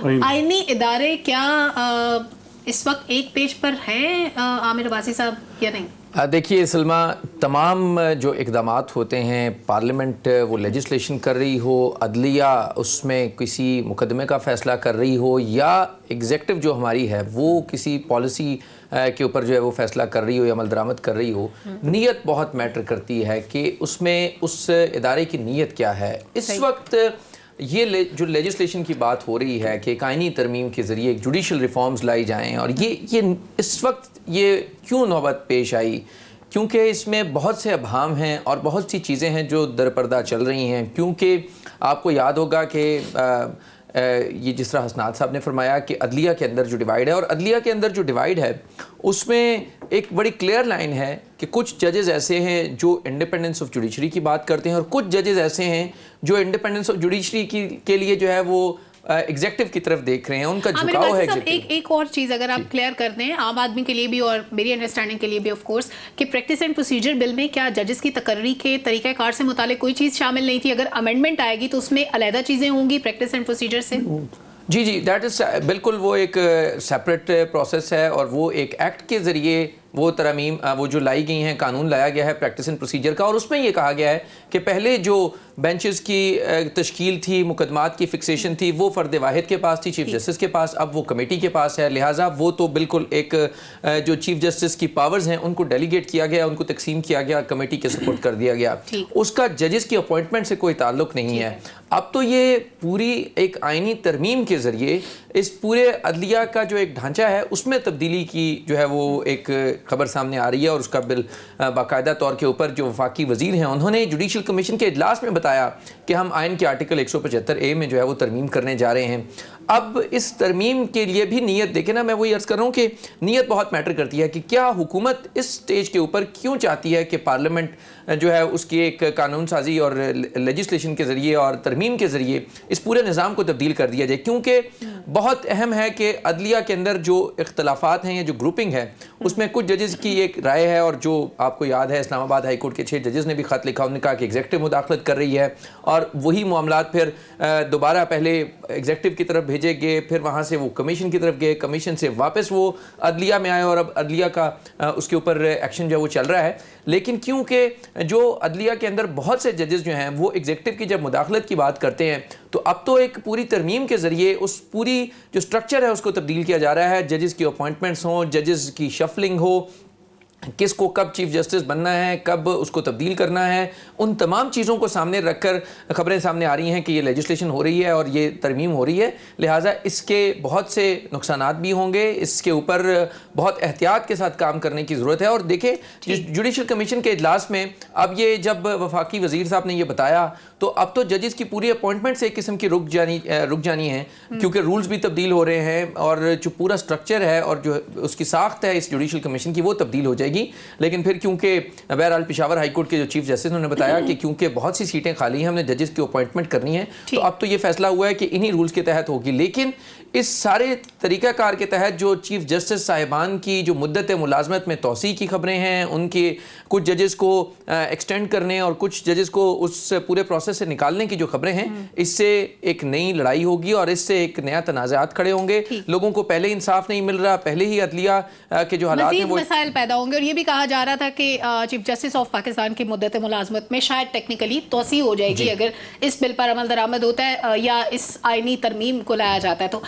آئینی ادارے کیا اس وقت ایک پیج پر ہیں عامر عباسی صاحب یا نہیں؟ دیکھیے سلمہ، تمام جو اقدامات ہوتے ہیں، پارلیمنٹ وہ لیجسلیشن کر رہی ہو، عدلیہ اس میں کسی مقدمے کا فیصلہ کر رہی ہو، یا ایگزیکٹو جو ہماری ہے وہ کسی پالیسی کے اوپر جو ہے وہ فیصلہ کر رہی ہو یا عمل درآمد کر رہی ہو، نیت بہت میٹر کرتی ہے کہ اس میں اس ادارے کی نیت کیا ہے۔ اس وقت یہ جو لیجسلیشن کی بات ہو رہی ہے کہ ایک آئینی ترمیم کے ذریعے ایک جوڈیشل ریفارمز لائی جائیں، اور یہ اس وقت یہ کیوں نوبت پیش آئی؟ کیونکہ اس میں بہت سے ابہام ہیں اور بہت سی چیزیں ہیں جو در پردہ چل رہی ہیں۔ کیونکہ آپ کو یاد ہوگا کہ یہ جس طرح حسنات صاحب نے فرمایا کہ عدلیہ کے اندر جو ڈیوائیڈ ہے، اور عدلیہ کے اندر جو ڈیوائیڈ ہے اس میں ایک بڑی کلیئر لائن ہے کہ کچھ ججز ایسے ہیں جو انڈیپینڈنس آف جوڈیشری کی بات کرتے ہیں، اور کچھ ججز ایسے ہیں جو انڈیپینڈنس آف جوڈیشری کے لیے جو ہے وہ ایگزیکٹو کی طرف دیکھ رہے ہیں، ان کا جھکاؤ ہے۔ ایک اور چیز اگر آپ کلیئر کر دیں عام آدمی کے لیے بھی اور میری انڈرسٹینڈنگ کے لیے بھی، آف کورس، کہ پریکٹس اینڈ پروسیجر بل میں کیا ججز کی تقرری کے طریقہ کار سے متعلق کوئی چیز شامل نہیں تھی؟ اگر امینڈمنٹ آئے گی تو اس میں علیحدہ چیزیں ہوں گی پریکٹس اینڈ پروسیجر سے؟ جی دیٹ از بالکل، وہ ایک سیپریٹ پروسیس ہے، اور وہ ایک ایکٹ کے ذریعے وہ ترامیم وہ جو لائی گئی ہیں، قانون لایا گیا ہے پریکٹس اینڈ پروسیجر کا، اور اس میں یہ کہا گیا ہے کہ پہلے جو بینچز کی تشکیل تھی، مقدمات کی فکسیشن تھی، وہ فرد واحد کے پاس تھی، چیف جسٹس کے پاس، اب وہ کمیٹی کے پاس ہے، لہٰذا وہ تو بالکل ایک جو چیف جسٹس کی پاورز ہیں ان کو ڈیلیگیٹ کیا گیا، ان کو تقسیم کیا گیا، کمیٹی کے سپورٹ کر دیا گیا، اس کا ججز کی اپوائنٹمنٹ سے کوئی تعلق نہیں ہے۔ اب تو یہ پوری ایک آئینی ترمیم کے ذریعے اس پورے عدلیہ کا جو ایک ڈھانچہ ہے اس میں تبدیلی کی جو ہے وہ ایک خبر سامنے آ رہی ہے، اور اس کا بل باقاعدہ طور کے اوپر جو وفاقی وزیر ہیں انہوں نے جوڈیشل کمیشن کے اجلاس میں بتایا کہ ہم آئین کے آرٹیکل 175A میں جو ہے وہ ترمیم کرنے جا رہے ہیں۔ اب اس ترمیم کے لیے بھی نیت دیکھیں نا، میں وہی عرض کر رہا ہوں کہ نیت بہت میٹر کرتی ہے کہ کیا حکومت اس سٹیج کے اوپر کیوں چاہتی ہے کہ پارلیمنٹ جو ہے اس کی ایک قانون سازی اور لیجسلیشن کے ذریعے اور ترمیم کے ذریعے اس پورے نظام کو تبدیل کر دیا جائے۔ کیونکہ بہت اہم ہے کہ عدلیہ کے اندر جو اختلافات ہیں یا جو گروپنگ ہے اس میں کچھ ججز کی ایک رائے ہے، اور جو آپ کو یاد ہے اسلام آباد ہائی کورٹ کے 6 ججز نے بھی خط لکھا، انہوں نے کہا کہ ایگزیکٹو مداخلت کر رہی ہے، اور وہی معاملات پھر دوبارہ پہلے ایگزیکٹو کی طرف بھیجے گئے، پھر وہاں سے وہ کمیشن کی طرف گئے، کمیشن سے واپس وہ عدلیہ میں آئے، اور اب عدلیہ کا اس کے اوپر ایکشن جو وہ چل رہا ہے۔ لیکن کیونکہ جو عدلیہ کے اندر بہت سے ججز جو ہیں وہ ایگزیکٹو کی جب مداخلت کی بات کرتے ہیں تو اب تو ایک پوری ترمیم کے ذریعے اس پوری جو سٹرکچر ہے اس کو تبدیل کیا جا رہا ہے، ججز کی اپوائنٹمنٹس ہوں، ججز کی شفلنگ ہو، کس کو کب چیف جسٹس بننا ہے، کب اس کو تبدیل کرنا ہے، ان تمام چیزوں کو سامنے رکھ کر خبریں سامنے آ رہی ہیں کہ یہ لیجسلیشن ہو رہی ہے اور یہ ترمیم ہو رہی ہے، لہٰذا اس کے بہت سے نقصانات بھی ہوں گے، اس کے اوپر بہت احتیاط کے ساتھ کام کرنے کی ضرورت ہے۔ اور دیکھیں جوڈیشل کمیشن کے اجلاس میں اب یہ جب وفاقی وزیر صاحب نے یہ بتایا تو اب تو ججز کی پوری اپوائنٹمنٹس ایک قسم کی رک جانی ہیں، کیونکہ رولز بھی تبدیل ہو رہے ہیں، اور جو پورا سٹرکچر ہے اور جو اس کی ساخت ہے اس جوڈیشل کمیشن کی وہ تبدیل ہو جائے گی۔ لیکن پھر کیونکہ بہرحال پشاور ہائی کورٹ کے جو چیف جسٹس نے بتایا کہ کیونکہ بہت سی سیٹیں خالی ہیں، ہم نے ججز کی اپوائنٹمنٹ کرنی ہے، تو اب تو یہ فیصلہ ہوا ہے کہ انہی رولز کے تحت ہوگی۔ لیکن اس سارے طریقہ کار کے تحت جو چیف جسٹس صاحبان کی جو مدت ملازمت میں توسیع کی خبریں ہیں، ان کے کچھ ججز کو ایکسٹینڈ کرنے اور کچھ ججز کو اس پورے پروسیس سے نکالنے کی جو خبریں ہیں، اس سے ایک نئی لڑائی ہوگی اور اس سے ایک نیا تنازعات کھڑے ہوں گے۔ لوگوں کو پہلے انصاف نہیں مل رہا، پہلے ہی عدلیہ کے جو حالات ہیں وہ مسائل پیدا ہوں گے، اور یہ بھی کہا جا رہا تھا کہ چیف جسٹس آف پاکستان کی مدت ملازمت میں شاید ٹیکنیکلی توسیع ہو جائے گی اگر اس بل پر عمل درآمد ہوتا ہے یا اس آئینی ترمیم کو لایا جاتا ہے تو